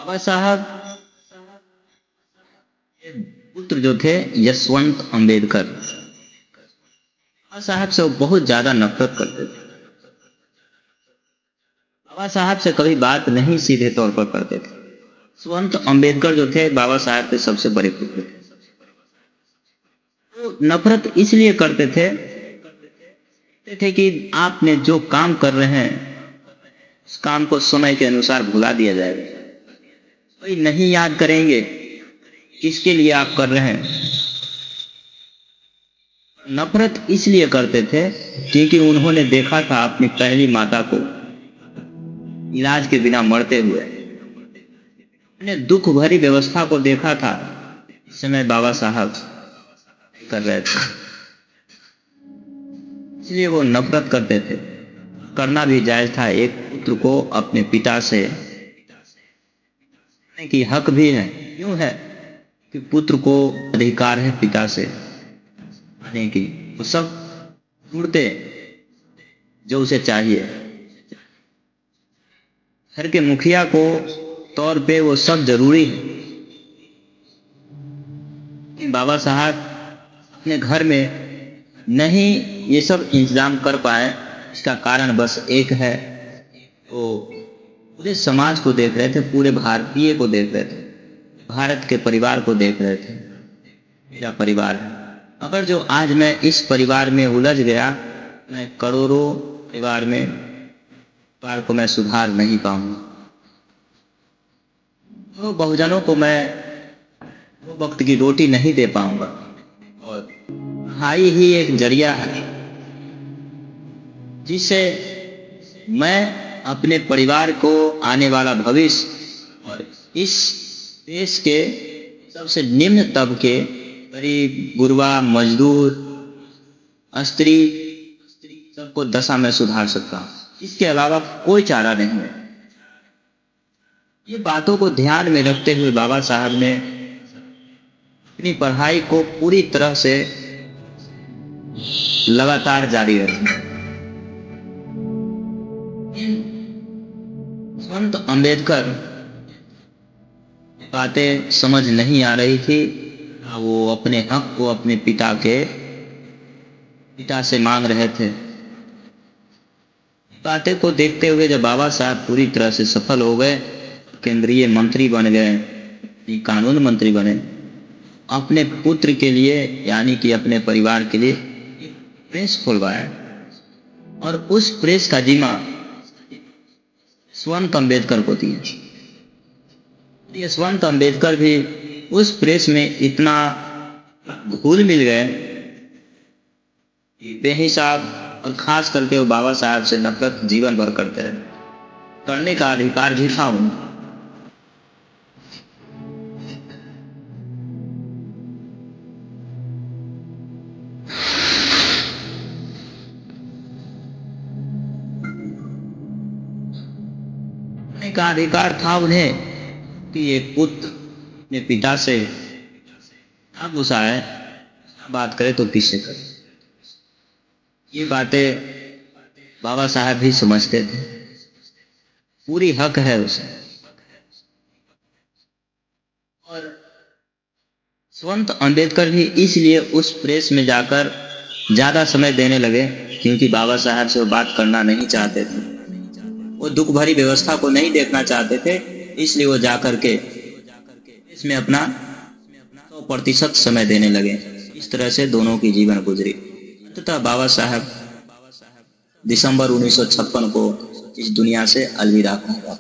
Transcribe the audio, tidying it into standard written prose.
बाबा साहब के पुत्र जो थे यशवंत अंबेडकर, बाबा साहब से वो बहुत ज्यादा नफरत करते थे। बाबा साहब से कभी बात नहीं सीधे तौर पर करते थे। यशवंत अंबेडकर जो थे बाबा साहब के सबसे बड़े पुत्र थे। वो नफरत इसलिए करते थे कि आपने जो काम कर रहे हैं उस काम को समय के अनुसार भुला दिया जाएगा। कोई नहीं याद करेंगे किसके लिए आप कर रहे हैं। नफरत इसलिए करते थे क्योंकि उन्होंने देखा था अपनी पहली माता को इलाज के बिना मरते हुए। उन्हें दुख भरी व्यवस्था को देखा था इस समय बाबा साहब कर रहे थे, इसलिए वो नफरत करते थे। करना भी जायज था। एक पुत्र को अपने पिता से की हक भी है। क्यों है कि पुत्र को अधिकार है पिता से आने की। वो सब ढूंढते जो उसे चाहिए। घर के मुखिया को तौर पे वो सब जरूरी है। बाबा साहब अपने घर में नहीं ये सब इंतजाम कर पाए, इसका कारण बस एक है। वो पूरे समाज को देख रहे थे, पूरे भारतीय को देख रहे थे, भारत के परिवार को देख रहे थे। मेरा परिवार है, अगर जो आज मैं इस परिवार में उलझ गया, मैं करोड़ों परिवार को मैं सुधार नहीं पाऊंगा। तो बहुजनों को मैं वो वक्त की रोटी नहीं दे पाऊंगा। और पढ़ाई ही एक जरिया है जिससे मैं अपने परिवार को आने वाला भविष्य और इस देश के सबसे निम्न तबके गरीब गुरबा मजदूर स्त्री सबको दशा में सुधार सकता हूँ। इसके अलावा कोई चारा नहीं है। ये बातों को ध्यान में रखते हुए बाबा साहब ने अपनी पढ़ाई को पूरी तरह से लगातार जारी रखी। संत अंबेडकर बातें समझ नहीं आ रही थी। वो अपने हक को अपने पिता से मांग रहे थे। बातें को देखते हुए जब बाबा साहब पूरी तरह से सफल हो गए, केंद्रीय मंत्री बन गए, कानून मंत्री बने, अपने पुत्र के लिए यानी कि अपने परिवार के लिए प्रेस खुलवाया और उस प्रेस का जिम्मा यशवंत अंबेडकर को दिया। यशवंत अंबेडकर भी उस प्रेस में इतना घुल मिल गए कि बेहिसाब, और खास करके वो बाबा साहब से नफरत जीवन भर करते रहे। करने का अधिकार भी था उनको। करने का अधिकार था उन्हें कि एक पुत्र अपने पिता से अब गुस्सा है, बात करे तो किससे करे। ये बातें बाबा साहब भी समझते थे। पूरी हक है उसे। और यशवंत अंबेडकर भी इसलिए उस प्रेस में जाकर ज्यादा समय देने लगे क्योंकि बाबा साहब से वो बात करना नहीं चाहते थे। वो दुख भरी व्यवस्था को नहीं देखना चाहते थे, इसलिए वो जाकर के इसमें अपना 100% समय देने लगे। इस तरह से दोनों की जीवन गुजरी। अंततः बाबा साहब दिसंबर 1956 को इस दुनिया से अलविदा कहा।